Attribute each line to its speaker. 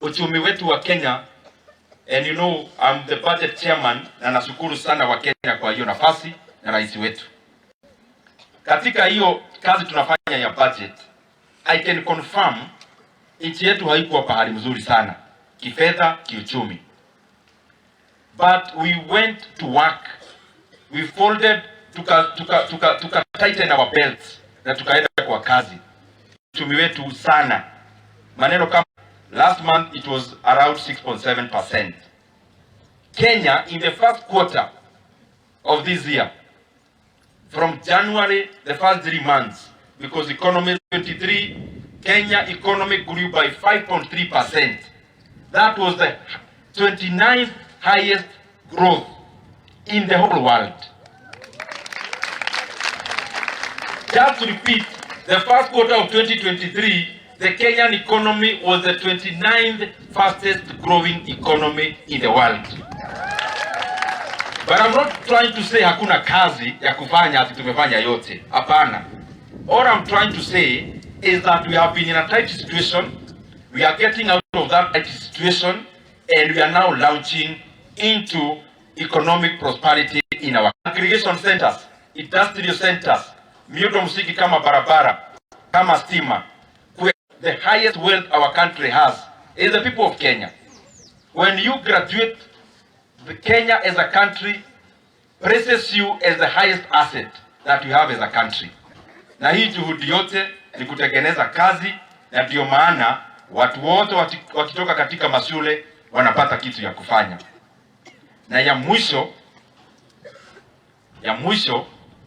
Speaker 1: uchumi wetu wa Kenya, and you know I'm the budget chairman, na nashukuru sana wa Kenya kwa hiyo nafasi na rais wetu. Katika hiyo kazi tunafanya ya budget, I can confirm nchi yetu haikuwa pahali mzuri sana kifedha, kiuchumi. But we went to work. We folded, tuka tighten our belts na tukaenda kwa kazi. Uchumi wetu sana. Maneno kama last month it was around 6.7%. Kenya in the first quarter of this year, from January, the first 3 months, because economy 23, Kenya economy grew by 5.3%. That was the 29th highest growth in the whole world. Just to repeat, the first quarter of 2023, the Kenyan economy was the 29th fastest growing economy in the world. But I'm not trying to say hakuna kazi ya kufanya ati tumefanya yote. Hapana. All I'm trying to say is that we have been in a tight situation. We are getting out of that tight situation, and we are now launching into economic prosperity in our aggregation centers, industrial centers, miundo msingi kama barabara, kama stima. The highest wealth our country has is the people of Kenya. When you graduate, the Kenya as a country praises you as the highest asset that you have as a country. Na hii juhudi yote ni kutengeneza kazi, na ndio maana watu wote wakitoka katika mashule wanapata kitu ya kufanya. Na ya mwisho